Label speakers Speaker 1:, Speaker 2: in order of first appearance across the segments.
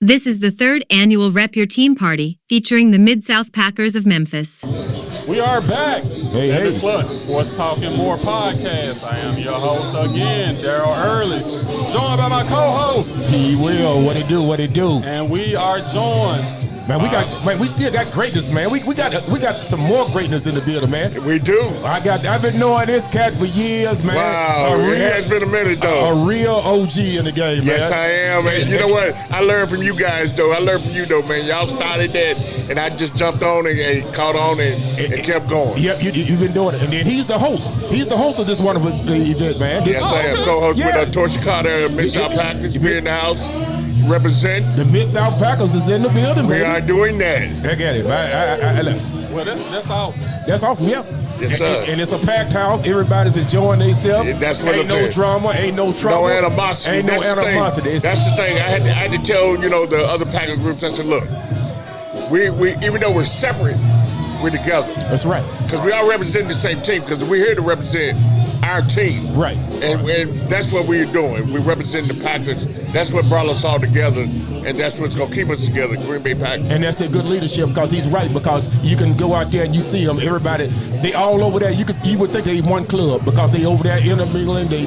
Speaker 1: This is the third annual Rep Your Team party featuring the MidSouth Packers of Memphis.
Speaker 2: We are back.
Speaker 3: Hey.
Speaker 2: The Clutch Sports Talking More podcast. I am your host again, Daryl Early, joined by my co-host
Speaker 3: T. Will, what it do?
Speaker 2: And we are joined.
Speaker 3: We still got greatness, man. We got some more greatness in the building, man.
Speaker 4: We do.
Speaker 3: I've been knowing this cat for years, man.
Speaker 4: Wow, it has been a minute though.
Speaker 3: A real OG in the game, man.
Speaker 4: Yes, I am, man. You know what? I learned from you guys though. Man. Y'all started that, and I just jumped on and caught on and kept going.
Speaker 3: Yep, you've been doing it, and then he's the host. He's the host of this wonderful event, man.
Speaker 4: Yes, I am. Co-host with Torchy Carter, MidSouth Packers. Be in the house. Represent.
Speaker 3: The MidSouth Packers is in the building,
Speaker 4: We
Speaker 3: baby.
Speaker 4: are doing that.
Speaker 3: I get it. I look.
Speaker 2: Well, that's awesome.
Speaker 3: That's awesome, yeah.
Speaker 4: Yes, sir.
Speaker 3: And it's a packed house. Everybody's enjoying themselves.
Speaker 4: That's what
Speaker 3: ain't
Speaker 4: I'm
Speaker 3: no
Speaker 4: saying.
Speaker 3: drama. Ain't no trouble.
Speaker 4: No animosity.
Speaker 3: Ain't no animosity.
Speaker 4: That's the thing. I had to tell the other Packer groups. I said, look, we even though we're separate, we're together.
Speaker 3: That's right.
Speaker 4: Because we all represent the same team. Because we're here to represent our team.
Speaker 3: Right.
Speaker 4: And that's what we're doing. We represent the Packers. That's what brought us all together, and that's what's going to keep us together, Green Bay Packers.
Speaker 3: And that's the good leadership, because he's right, because you can go out there and you see them, everybody, they all over there. You would think they one club, because they over there intermingling, they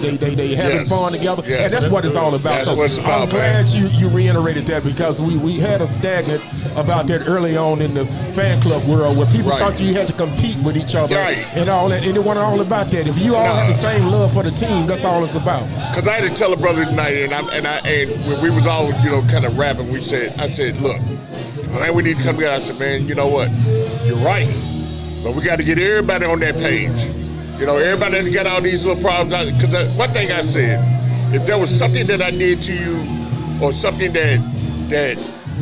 Speaker 3: having fun together.
Speaker 4: Yes.
Speaker 3: And that's what it's all about.
Speaker 4: That's what it's about,
Speaker 3: I'm glad you reiterated that, because we had a stagnant about that early on in the fan club world, where people thought you had to compete with each other and all that, and it wasn't all about that. If you all have the same love for the team, that's all it's about.
Speaker 4: Because I had to tell a brother tonight, and when we was all kind of rapping, I said, look, man, we need to come together. I said, man, you know what? You're right, but we got to get everybody on that page. Everybody that's got all these little problems. Because one thing I said, if there was something that I did to you, or something that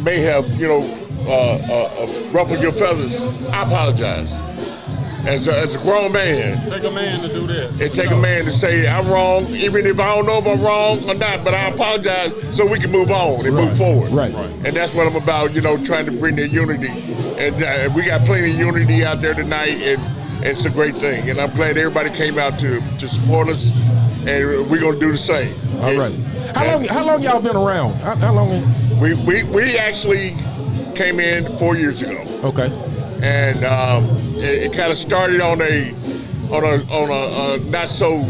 Speaker 4: may have ruffled your feathers, I apologize. As a grown man.
Speaker 2: Take a man to do that.
Speaker 4: It take a man to say, I'm wrong, even if I don't know if I'm wrong or not, but I apologize so we can move on and move forward.
Speaker 3: Right.
Speaker 4: And that's what I'm about, trying to bring the unity. And we got plenty of unity out there tonight, and it's a great thing. And I'm glad everybody came out to support us, and we're going to do the same.
Speaker 3: All right. How long y'all been around? How long?
Speaker 4: We actually came in 4 years ago.
Speaker 3: Okay.
Speaker 4: And it kind of started on a not so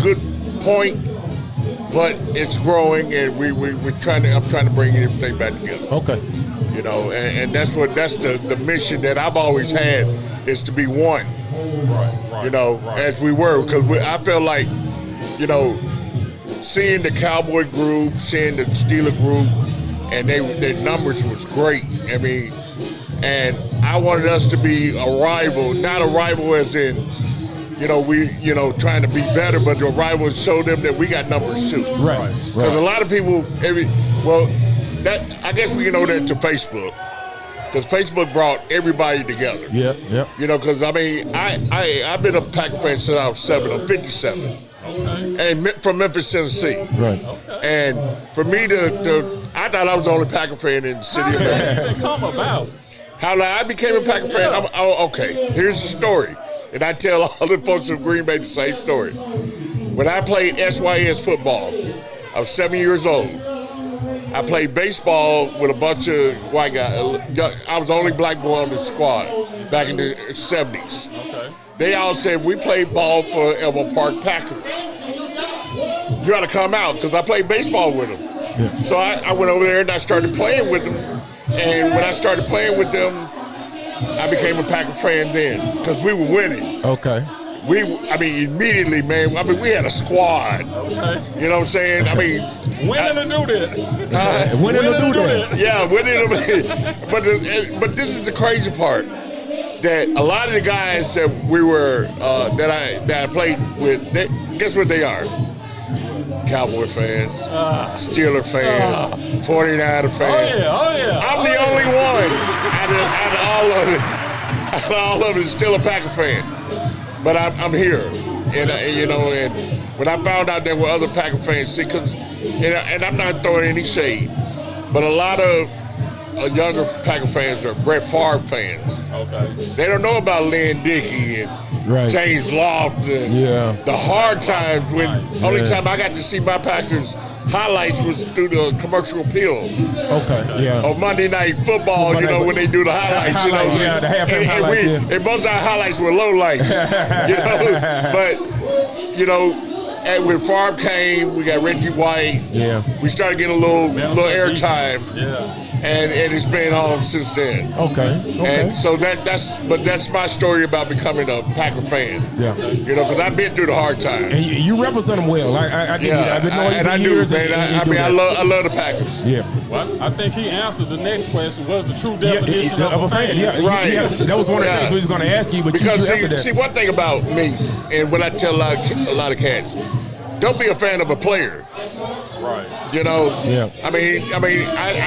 Speaker 4: good point, but it's growing, and I'm trying to bring everything back together.
Speaker 3: Okay.
Speaker 4: And that's the mission that I've always had, is to be one.
Speaker 2: Right.
Speaker 4: As we were, because I felt like, seeing the Cowboy group, seeing the Steeler group, and their numbers was great. I mean. And I wanted us to be a rival, not a rival as in, trying to be better, but a rival to show them that we got numbers too.
Speaker 3: Right.
Speaker 4: Because a lot of people, I guess we can owe that to Facebook. Because Facebook brought everybody together.
Speaker 3: Yeah.
Speaker 4: Because I've been a Packer fan since I was 7. I'm 57.
Speaker 2: Okay.
Speaker 4: And from Memphis, Tennessee.
Speaker 3: Right.
Speaker 2: Okay.
Speaker 4: And for me I thought I was the only Packer fan in the city of Memphis.
Speaker 2: How did it come about?
Speaker 4: How I became a Packer fan? Okay, here's the story. And I tell all the folks in Green Bay the same story. When I played SYS football, I was 7 years old. I played baseball with a bunch of white guys. I was the only black boy on the squad back in the 70s.
Speaker 2: Okay.
Speaker 4: They all said, we played ball for Elmore Park Packers. You got to come out, because I played baseball with them.
Speaker 3: Yeah.
Speaker 4: So I went over there and I started playing with them. And when I started playing with them, I became a Packer fan then, because we were winning.
Speaker 3: Okay.
Speaker 4: Immediately, man. We had a squad.
Speaker 2: Okay.
Speaker 4: You know what I'm saying?
Speaker 2: Winning to do that.
Speaker 3: Winning to do that.
Speaker 4: Yeah, winning. But this is the crazy part, that a lot of the guys that we were that I played with, guess what they are? Cowboy fans, Steeler fans, 49er fans.
Speaker 2: Oh yeah.
Speaker 4: I'm the only one out of all of it still a Packer fan. But I'm here, and and when I found out there were other Packer fans, and I'm not throwing any shade, but a lot of younger Packer fans are Brett Favre fans.
Speaker 2: Okay.
Speaker 4: They don't know about Lynn Dickey and James Lofton.
Speaker 3: Yeah.
Speaker 4: The hard times when only time I got to see my Packers highlights was through the commercial appeal.
Speaker 3: Okay, yeah.
Speaker 4: Of Monday Night Football, when they do the highlights.
Speaker 3: Yeah, the halftime highlights.
Speaker 4: And most of our highlights were low lights. But when Favre came, we got Reggie White.
Speaker 3: Yeah.
Speaker 4: We started getting a little airtime.
Speaker 2: Yeah.
Speaker 4: And it's been on since then.
Speaker 3: Okay.
Speaker 4: And so that's my story about becoming a Packer fan.
Speaker 3: Yeah.
Speaker 4: Because I've been through the hard time.
Speaker 3: And you represent them well. I've been knowing you for years.
Speaker 4: I love the Packers.
Speaker 3: Yeah.
Speaker 2: Well, I think he answered the next question. What's the true definition of a fan?
Speaker 3: Yeah,
Speaker 4: right.
Speaker 3: That was one of the things he was going to ask you, but
Speaker 4: because
Speaker 3: you answered that.
Speaker 4: See, one thing about me, and what I tell a lot of cats, don't be a fan of a player.
Speaker 2: Right.
Speaker 3: Yeah.
Speaker 4: I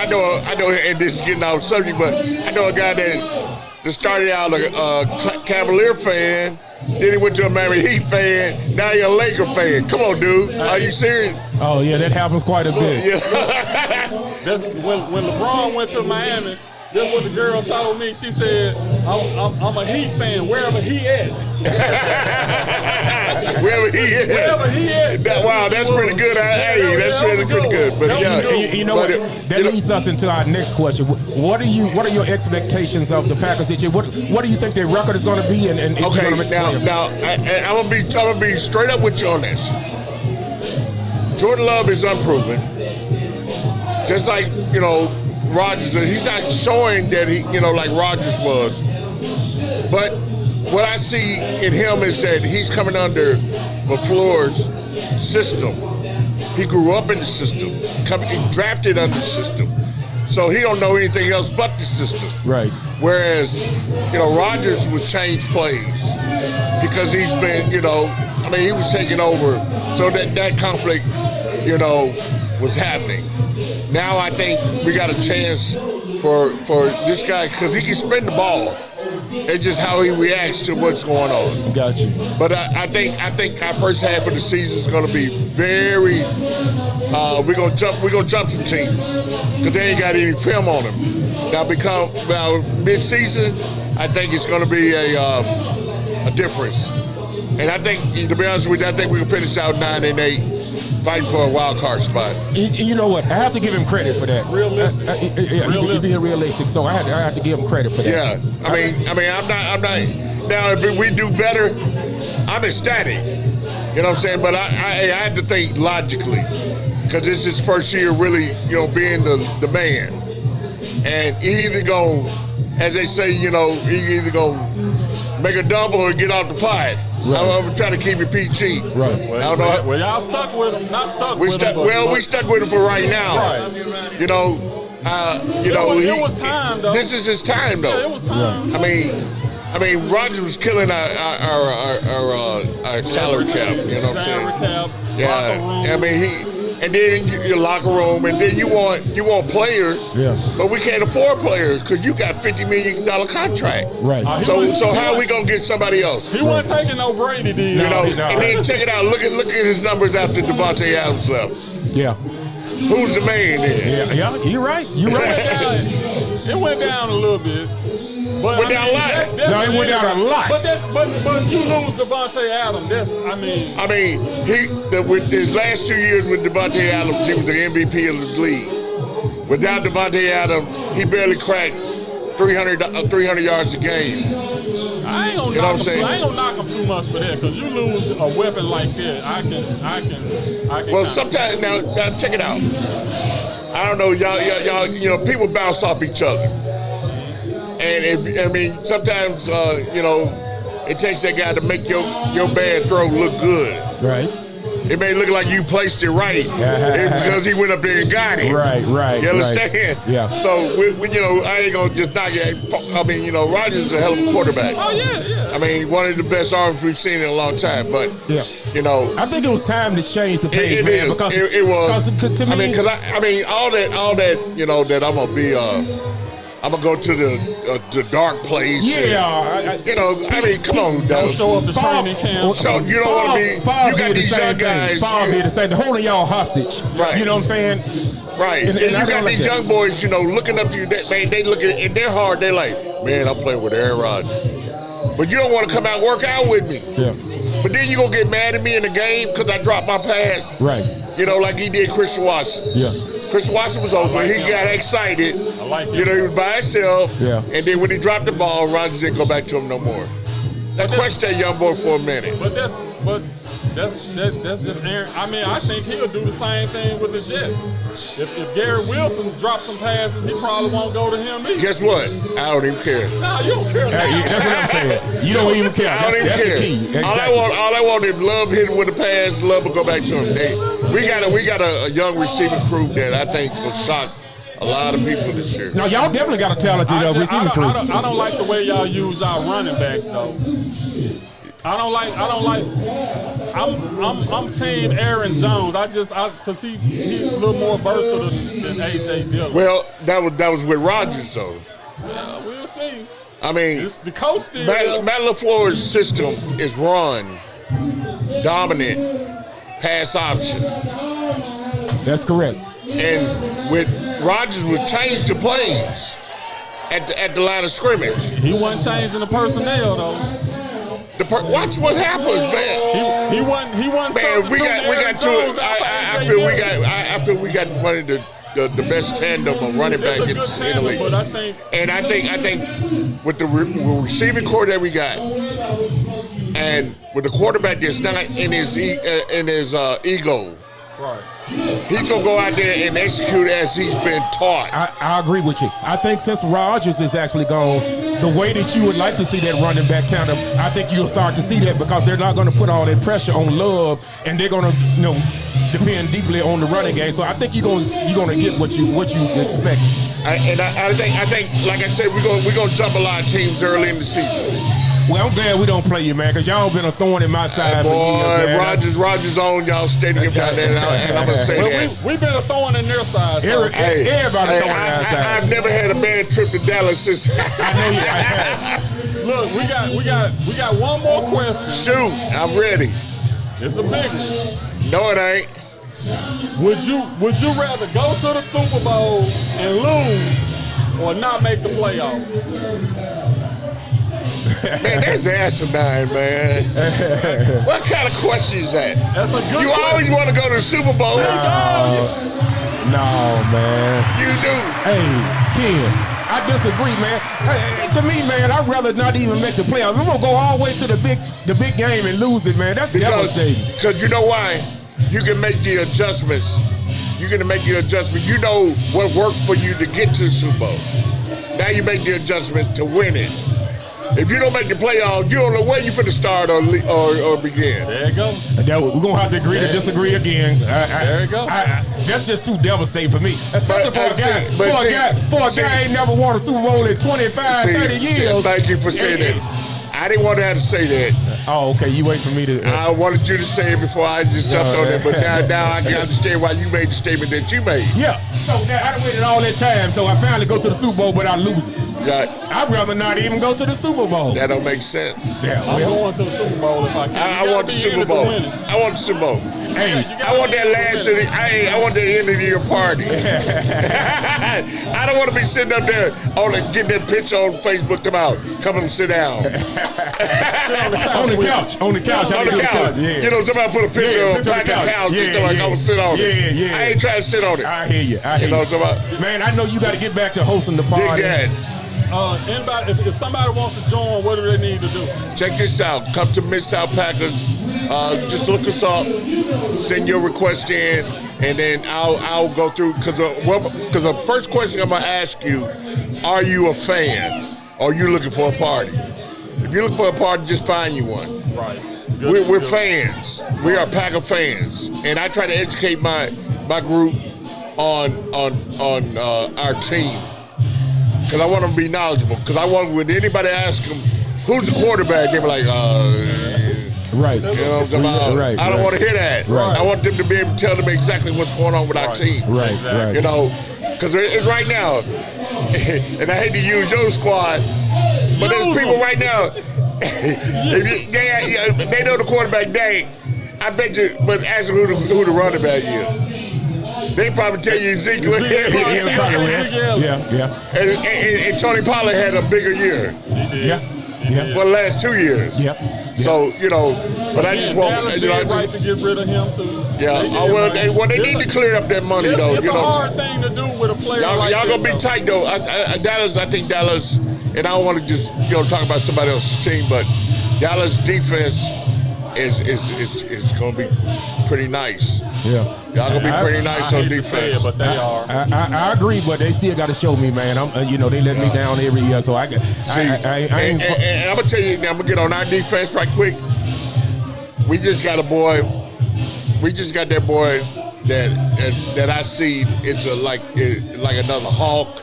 Speaker 4: know, and this is getting off subject, but I know a guy that started out a Cavalier fan, then he went to a Miami Heat fan, now you're a Laker fan. Come on, dude. Are you serious?
Speaker 3: Oh, yeah, that happens quite a bit.
Speaker 4: Yeah.
Speaker 2: That's when LeBron went to Miami. That's what the girl told me. She said, I'm a Heat fan, wherever he at.
Speaker 4: Wherever he at.
Speaker 2: Wherever he at.
Speaker 4: Wow, that's pretty good. Hey, that's really pretty good. But
Speaker 3: you know what? That leads us into our next question. What are your expectations of the Packers this year? What do you think their record is going to be? And
Speaker 4: okay, now I'm gonna be straight up with you on this. Jordan Love is unproven. Just like Rodgers, he's not showing that he, like Rodgers was. But what I see in him is that he's coming under LaFleur's system. He grew up in the system, he drafted under the system. So he don't know anything else but the system.
Speaker 3: Right.
Speaker 4: Whereas, Rodgers would change plays because he's been, he was taking over. So that conflict, was happening. Now I think we got a chance for this guy because he can spin the ball. It's just how he reacts to what's going on.
Speaker 3: Got you.
Speaker 4: But I think our first half of the season is going to be very. We're gonna jump some teams because they ain't got any film on them. Now mid-season, I think it's going to be a difference. And I think, to be honest with you, I think we can finish out 9-8. Fighting for a wild card spot.
Speaker 3: You know what? I have to give him credit for that.
Speaker 2: Realistic.
Speaker 3: He's being realistic, so I have to give him credit for that.
Speaker 4: Yeah. I mean, I'm not. Now, if we do better, I'm ecstatic. You know what I'm saying? But I have to think logically because this is his first year really, being the man. And he either go, as they say, he either go make a dump or get off the pot. Right. I'm trying to keep it PG.
Speaker 3: Right.
Speaker 2: Well, y'all stuck with him. Not stuck with him.
Speaker 4: We stuck with him for right now.
Speaker 2: Right.
Speaker 4: It was time, though. This is his time, though.
Speaker 2: Yeah, it was time.
Speaker 4: I mean, Rodgers was killing our salary cap. You know what I'm saying?
Speaker 2: Salary cap.
Speaker 4: Yeah. I mean, and then your locker room, and then you want players.
Speaker 3: Yeah.
Speaker 4: But we can't afford players because you got $50 million contract.
Speaker 3: Right.
Speaker 4: So how are we gonna get somebody else?
Speaker 2: He wasn't taking no Brady deal.
Speaker 4: And then check it out. Look at his numbers after Devontae Adams left.
Speaker 3: Yeah.
Speaker 4: Who's the man there?
Speaker 3: Yeah. You're right.
Speaker 2: It went down a little bit. But
Speaker 4: went down a lot.
Speaker 3: It went down a lot.
Speaker 2: But you lose Devontae Adams.
Speaker 4: With his last 2 years with Devontae Adams, he was the MVP of the league. Without Devontae Adams, he barely cracked 300 yards a game.
Speaker 2: I ain't gonna knock him too much for that because you lose a weapon like that. I can.
Speaker 4: Well, sometimes now check it out. I don't know, y'all. People bounce off each other. And sometimes, it takes that guy to make your bad throw look good.
Speaker 3: Right.
Speaker 4: It may look like you placed it right because he went up there and got it.
Speaker 3: Right.
Speaker 4: You understand?
Speaker 3: Right. Yeah.
Speaker 4: So, I ain't going to just knock it. Rodgers is a hell of a quarterback.
Speaker 2: Oh, yeah.
Speaker 4: One of the best arms we've seen in a long time. But,
Speaker 3: I think it was time to change the pace,
Speaker 4: it
Speaker 3: man.
Speaker 4: Is.
Speaker 3: Because
Speaker 4: it was.
Speaker 3: To me,
Speaker 4: all that, that I'm going to be, I'm going to go to the dark place.
Speaker 3: Yeah.
Speaker 4: Come on, dog.
Speaker 2: Don't show up to training camp.
Speaker 4: So you don't want to be, you got these young guys.
Speaker 3: Favre the same thing. Holding y'all hostage.
Speaker 4: Right.
Speaker 3: You know what I'm saying?
Speaker 4: Right. And you got these young boys, looking up to you. They looking in their heart. They're like, man, I'm playing with Aaron Rodgers. But you don't want to come out and work out with me.
Speaker 3: Yeah.
Speaker 4: But then you gonna get mad at me in the game because I dropped my pass.
Speaker 3: Right.
Speaker 4: You know, like he did Christian Watson.
Speaker 3: Yeah.
Speaker 4: Christian Watson was open. He got excited. You know, he was by himself.
Speaker 3: Yeah.
Speaker 4: And then when he dropped the ball, Rodgers didn't go back to him no more. Now question that young boy for a minute.
Speaker 2: But that's just Aaron. I mean, I think he'll do the same thing with the Jets. If Garrett Wilson drops some passes, he probably won't go to him either.
Speaker 4: Guess what? I don't even care.
Speaker 2: No, you don't care.
Speaker 3: That's what I'm saying. You don't even care.
Speaker 4: I don't even
Speaker 3: that's
Speaker 4: care.
Speaker 3: the key. Exactly.
Speaker 4: All I want is Love hitting with the pass. Love will go back to him. We got a young receiving crew that I think will shock a lot of people this year.
Speaker 3: No, y'all definitely got a talented receiving crew.
Speaker 2: I don't like the way y'all use our running backs though. I don't like. I'm team Aaron Jones. Cause he's a little more versatile than AJ Dillon.
Speaker 4: Well, that was with Rodgers though.
Speaker 2: Yeah, we'll see.
Speaker 4: I mean,
Speaker 2: It's the coach still.
Speaker 4: Matt LaFleur's system is run, dominant, pass option,
Speaker 3: That's correct.
Speaker 4: and with Rodgers would change the plays at the line of scrimmage.
Speaker 2: He wasn't changing the personnel though.
Speaker 4: Watch what happens, man.
Speaker 2: He wasn't.
Speaker 4: Man, we got two. After we got one of the best tandem of running back in the league.
Speaker 2: But I think
Speaker 4: with the receiving core that we got, and with the quarterback that's not in his ego,
Speaker 2: right.
Speaker 4: he's gonna go out there and execute as he's been taught.
Speaker 3: I agree with you. I think since Rodgers is actually gone, the way that you would like to see that running back tandem, I think you'll start to see that because they're not going to put all that pressure on Love, and they're going to, depend deeply on the running game. So I think you're going to get what you expect.
Speaker 4: I think, like I said, we're gonna jump a lot of teams early in the season.
Speaker 3: Well, I'm glad we don't play you, man, because y'all been a thorn in my side for years, man.
Speaker 4: Rodgers on y'all stadium down there, and I'm gonna say that.
Speaker 2: We've been a thorn in their side. So.
Speaker 3: Everybody throwing our side.
Speaker 4: I've never had a bad trip to Dallas since.
Speaker 3: I know you.
Speaker 2: Look, we got one more question.
Speaker 4: Shoot, I'm ready.
Speaker 2: It's a big one.
Speaker 4: No, it ain't.
Speaker 2: Would you rather go to the Super Bowl and lose or not make the playoffs?
Speaker 4: Man, that's asinine, man. What kind of question is that?
Speaker 2: That's a good
Speaker 4: You
Speaker 2: question.
Speaker 4: always want to go to the Super Bowl.
Speaker 3: No, man.
Speaker 4: You do.
Speaker 3: Hey, Ken, I disagree, man. To me, man, I'd rather not even make the playoffs. We're gonna go all the way to the big game and lose it, man. That's devastating.
Speaker 4: Because you know why? You can make the adjustments. You can make the adjustment. You know what worked for you to get to the Super Bowl. Now you make the adjustment to win it. If you don't make the playoffs, you don't know where you're finna start or begin.
Speaker 2: There you go.
Speaker 3: We're gonna have to agree to disagree again.
Speaker 2: There you go.
Speaker 3: That's just too devastating for me, especially for a guy
Speaker 4: see,
Speaker 3: ain't never won a Super Bowl in 25, 30 years.
Speaker 4: Thank you for saying that. I didn't want to have to say that.
Speaker 3: Oh, okay. You wait for me to.
Speaker 4: I wanted you to say it before I just jumped on it, but now I can understand why you made the statement that you made.
Speaker 3: Yeah. So now I waited all that time, so I finally go to the Super Bowl, but I lose it.
Speaker 4: Right.
Speaker 3: I'd rather not even go to the Super Bowl.
Speaker 4: That don't make sense.
Speaker 3: Yeah.
Speaker 2: I'm going to the Super Bowl if I can.
Speaker 4: I want the Super Bowl. I want the Super Bowl.
Speaker 3: Hey,
Speaker 4: I want that I want that end of the year party. I don't want to be sitting up there getting that picture on Facebook. Come and sit down.
Speaker 3: on the couch. On the couch. Yeah.
Speaker 4: You know, somebody put a picture on the couch. Come and sit on it.
Speaker 3: Yeah.
Speaker 4: I ain't trying to sit on it.
Speaker 3: I hear you. Man, I know you got to get back to hosting the party.
Speaker 4: Dig that.
Speaker 2: Anybody, if somebody wants to join, what do they need to do?
Speaker 4: Check this out. Come to MidSouth Packers. Just look us up. Send your request in, and then I'll go through. Because the first question I'm gonna ask you: are you a fan? Or are you looking for a party? If you're looking for a party, just find you one.
Speaker 2: Right.
Speaker 4: We're fans. We are Packer fans, and I try to educate my group on our team. Because I want them to be knowledgeable. Because I want, when anybody asks them, who's the quarterback, they be like,
Speaker 3: Right.
Speaker 4: You know what I'm talking about?
Speaker 3: Right.
Speaker 4: I don't want to hear that.
Speaker 3: Right.
Speaker 4: I want them to be able to tell them exactly what's going on with our team.
Speaker 3: Right.
Speaker 4: You know, because it's right now, and I hate to use your squad, but there's people right now, they know the quarterback name. I bet you, but ask them who the running back is. They probably tell you Ezekiel.
Speaker 3: Yeah.
Speaker 4: And Tony Pollard had a bigger year.
Speaker 3: Yeah.
Speaker 4: For the last 2 years.
Speaker 3: Yep.
Speaker 4: So, you know, but I just want,
Speaker 2: Dallas
Speaker 4: you know,
Speaker 2: did right to get rid of him too.
Speaker 4: yeah. They need to clear up that money though.
Speaker 2: It's
Speaker 4: You
Speaker 2: a
Speaker 4: know,
Speaker 2: hard thing to do with a player
Speaker 4: y'all
Speaker 2: like
Speaker 4: gonna
Speaker 2: that,
Speaker 4: be tight though. Dallas, I think Dallas, and I don't want to just talk about somebody else's team, but Dallas defense is gonna be pretty nice.
Speaker 3: Yeah.
Speaker 4: Y'all gonna be pretty nice on defense.
Speaker 2: But they are.
Speaker 3: I agree, but they still got to show me, man. They let me down every year, so I ain't.
Speaker 4: And I'm gonna tell you now. I'm gonna get on our defense right quick. We just got a boy. We just got that boy that I see. It's like another Hawk,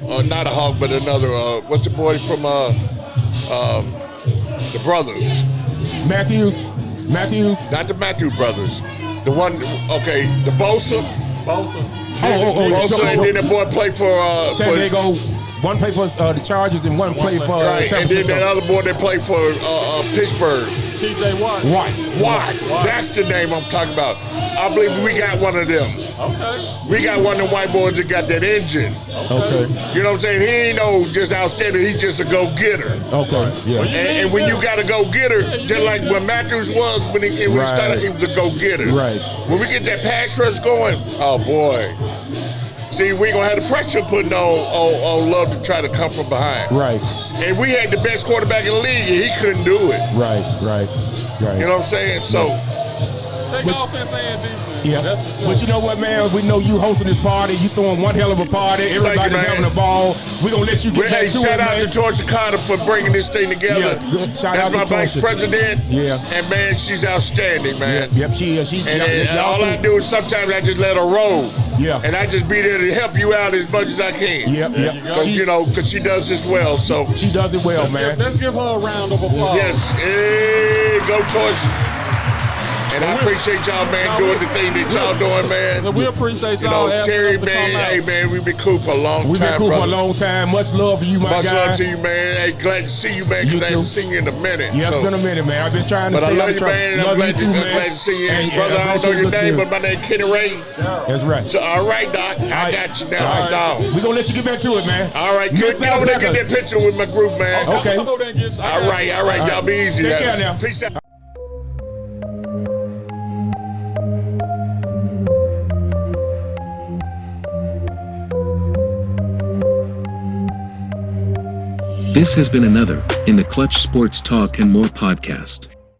Speaker 4: or not a Hawk, but another. What's the boy from the brothers?
Speaker 3: Matthews.
Speaker 4: Not the Matthews brothers. The one. Okay, the Bosa.
Speaker 2: Bosa.
Speaker 4: Bosa, and then the boy played for
Speaker 3: San Diego. One played for the Chargers and one played for
Speaker 4: right,
Speaker 3: San
Speaker 4: and then
Speaker 3: Francisco.
Speaker 4: that other boy that played for Pittsburgh.
Speaker 2: TJ Watt.
Speaker 3: Watts.
Speaker 4: That's the name I'm talking about. I believe we got one of them.
Speaker 2: Okay.
Speaker 4: We got one of them white boys that got that engine.
Speaker 3: Okay.
Speaker 4: You know what I'm saying? He ain't no just outstanding. He's just a go-getter.
Speaker 3: Okay. Yeah.
Speaker 4: And when you got a go-getter, just like when Matthews was when he started, he was a go-getter.
Speaker 3: Right.
Speaker 4: When we get that pass rush going, oh boy. See, we gonna have the pressure putting on Love to try to come from behind.
Speaker 3: Right.
Speaker 4: And we had the best quarterback in the league, and he couldn't do it.
Speaker 3: Right.
Speaker 4: You know what I'm saying? So,
Speaker 2: Take offense and defense.
Speaker 3: Yeah. But you know what, man? We know you hosting this party. You throwing one hell of a party. Everybody's having a ball. We're going to let you get back to it,
Speaker 4: shout out to Torsia Carter for bringing this thing together.
Speaker 3: Yeah, good. Shout out to
Speaker 4: That's my vice
Speaker 3: Torsia.
Speaker 4: president.
Speaker 3: Yeah.
Speaker 4: And, man, she's outstanding, man.
Speaker 3: Yep, she is.
Speaker 4: And all I do is sometimes I just let her roll.
Speaker 3: Yeah.
Speaker 4: And I just be there to help you out as much as I can.
Speaker 3: Yep.
Speaker 4: Because she does this well. So
Speaker 3: she does it well, man.
Speaker 2: Let's give her a round of applause.
Speaker 4: Yes. Hey, go Torsia. And I appreciate y'all, man, doing the thing that y'all doing, man.
Speaker 2: We appreciate y'all.
Speaker 4: Terry, man, hey, man, we've been cool for a long time.
Speaker 3: We've been cool for a long time. Much love for you, my guy.
Speaker 4: Much love to you, man. Hey, glad to see you, man, because I haven't seen you in a minute.
Speaker 3: Yeah, it's been a minute, man. I've been trying to stay
Speaker 4: out of trouble. But I love you, man, and I'm glad to see you. Brother, I don't know your name, but my name is Kenny Ray.
Speaker 3: That's right.
Speaker 4: So, all right, Doc. I got you now.
Speaker 3: All right. We're going to let you get back to it, man.
Speaker 4: All right, good. Get over there and get that picture with my group, man.
Speaker 3: Okay.
Speaker 2: All
Speaker 4: right. Y'all be easy.
Speaker 3: Take care now.
Speaker 4: Peace out.
Speaker 5: This has been another In the Clutch Sports Talk and More podcast.